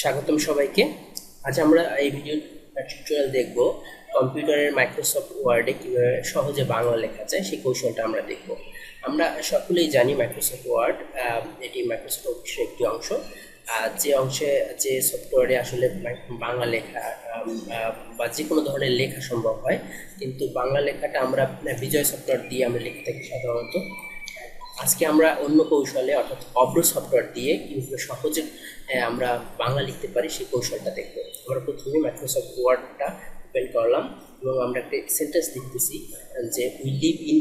স্বাগতম সবাইকে। আজ আমরা এই ভিডিও টিউটোরিয়াল দেখব কম্পিউটারের মাইক্রোসফট ওয়ার্ডে কিভাবে সহজে বাংলা লেখা যায় সেই কৌশলটা আমরা দেখব। আমরা সকলেই জানি মাইক্রোসফট ওয়ার্ড এটি মাইক্রোসফট অফিসের একটি অংশ, যে অংশে যে সফটওয়্যারে আসলে বাংলা লেখা বা যে কোনো ধরনের লেখা সম্ভব হয়, কিন্তু বাংলা লেখাটা আমরা বিজয় সফটওয়্যার দিয়ে আমরা লিখে থাকি সাধারণত। আজকে আমরা অন্য কৌশলে অর্থাৎ অব্র সফটওয়্যার দিয়ে কীভাবে সহজে আমরা বাংলা লিখতে পারি সেই কৌশলটা দেখব। আমরা প্রথমে মাইক্রোসফট ওয়ার্ডটা ওপেন করলাম এবং আমরা একটা সেন্টেন্স লিখতেছি যে উই লিভ ইন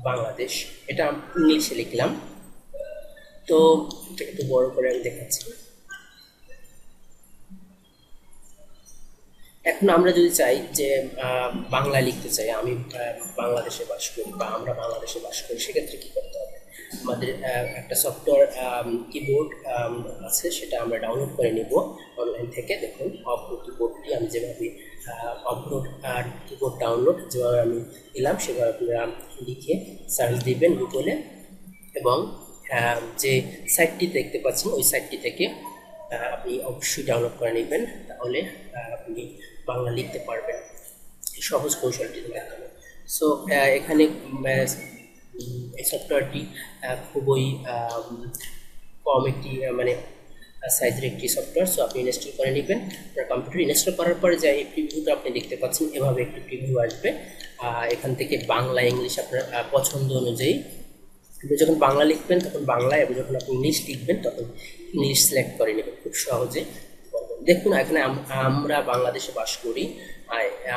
বাংলাদেশ। এটা ইংলিশে লিখলাম, তো এটা একটু বড় করে আমি দেখাচ্ছি। এখন আমরা যদি চাই যে বাংলা লিখতে চাই, আমি বাংলাদেশে বাস করি বা আমরা বাংলাদেশে বাস করি, সেক্ষেত্রে কী করতে হবে? আমাদের একটা সফটওয়্যার কিবোর্ড আছে, সেটা আমরা ডাউনলোড করে নিব অনলাইন থেকে। দেখুন, অব্র কিবোর্ডটি আমি যেভাবে অব্র কিবোর্ড ডাউনলোড যেভাবে আমি দিলাম, সেভাবে আপনারা লিখে সার্চ দিবেন গুগলে এবং যে সাইটটি দেখতে পাচ্ছেন ওই সাইটটি থেকে আপনি অবশ্যই ডাউনলোড করে নেবেন, তাহলে আপনি বাংলা লিখতে পারবেন সহজ কৌশলটির মাধ্যমে। সো এখানে এই সফটওয়্যারটি খুবই কম একটি সাইজের একটি সফটওয়্যার। সো আপনি ইনস্টল করে নেবেন আপনার কম্পিউটার। ইনস্টল করার পরে যে এই প্রিভিউটা আপনি দেখতে পাচ্ছেন, এভাবে একটি প্রিভিউ আসবে। এখান থেকে বাংলা ইংলিশ আপনার পছন্দ অনুযায়ী আপনি যখন বাংলা লিখবেন তখন বাংলা, এবং যখন আপনি ইংলিশ লিখবেন তখন ইংলিশ সিলেক্ট করে নেবেন খুব সহজে। দেখুন, এখানে আমরা বাংলাদেশে বাস করি,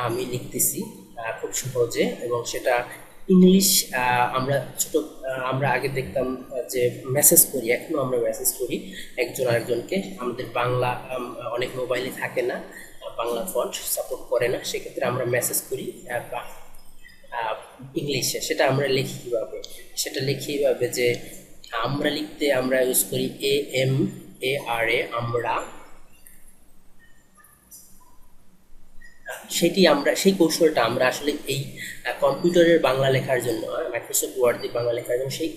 আমি লিখতেছি খুব সহজে, এবং সেটা ইংলিশ। আমরা আগে দেখতাম যে মেসেজ করি, এখনও আমরা মেসেজ করি একজন আরেকজনকে। আমাদের বাংলা অনেক মোবাইলে থাকে না, বাংলা ফন্ট সাপোর্ট করে না, সেক্ষেত্রে আমরা মেসেজ করি ইংলিশে। সেটা আমরা লিখি কীভাবে? সেটা লিখি এইভাবে যে আমরা লিখতে আমরা ইউজ করি AMARA, আমরা। সেই কৌশলটা আমরা আসলে এই কম্পিউটারের বাংলা লেখার জন্য, মাইক্রোসফট ওয়ার্ড দিয়ে বাংলা লেখার জন্য সেই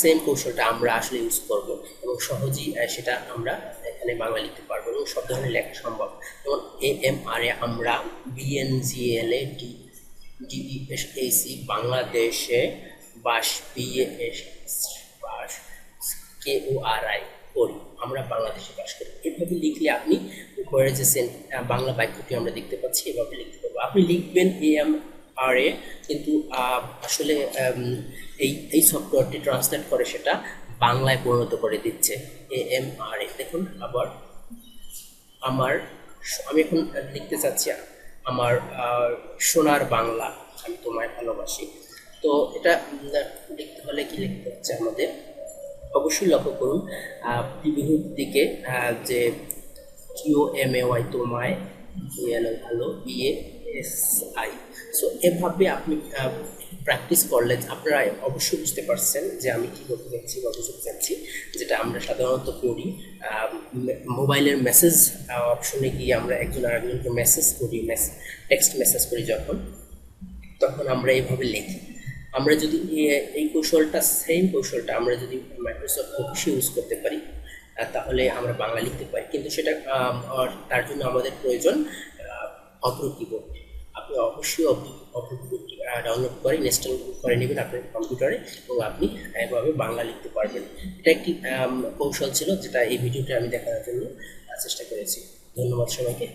সেম কৌশলটা আমরা আসলে ইউজ করব, এবং সহজেই সেটা আমরা এখানে বাংলা লিখতে পারবো এবং সব ধরনের লেখা সম্ভব। যেমন AMRA আমরা, BNGLA DESAC বাংলাদেশে বাস, বাস KORI করি, আমরা বাংলাদেশে বাস করি। এভাবে লিখলে আপনি উপরে যে বাংলা বাক্যটি আমরা দেখতে পাচ্ছি এভাবে লিখতে পারবো। আপনি লিখবেন AMRA, কিন্তু আসলে এই সফটওয়্যারটি ট্রান্সলেট করে সেটা বাংলায় পরিণত করে দিচ্ছে AMRA। দেখুন, আবার আমি এখন লিখতে চাচ্ছি আমার সোনার বাংলা, আমি তোমায় ভালোবাসি। তো এটা লিখতে হলে কি লিখতে হচ্ছে আমাদের? অবশ্যই লক্ষ্য করুন প্রিভিউর দিকে যে TOMAY তোমায়, ভালো, BASI। সো এভাবে আপনি প্র্যাকটিস করলে আপনারা অবশ্যই বুঝতে পারছেন যে আমি কী করতে চাচ্ছি বা বুঝতে চাচ্ছি, যেটা আমরা সাধারণত করি মোবাইলের মেসেজ অপশনে গিয়ে আমরা একজন আরেকজনকে মেসেজ করি, টেক্সট মেসেজ করি তখন আমরা এইভাবে লিখি। আমরা যদি এই সেম কৌশলটা আমরা যদি মাইক্রোসফট অফিসে ইউজ করতে পারি, তাহলে আমরা বাংলা লিখতে পারি, কিন্তু সেটা তার জন্য আমাদের প্রয়োজন অব্র কিবোর্ড। আপনি অবশ্যই অব্র কিবোর্ডটি ডাউনলোড করে ইনস্টল করে নেবেন আপনার কম্পিউটারে, এবং আপনি এভাবে বাংলা লিখতে পারবেন। এটা একটি কৌশল ছিল যেটা এই ভিডিওটা আমি দেখানোর জন্য চেষ্টা করেছি। ধন্যবাদ সবাইকে।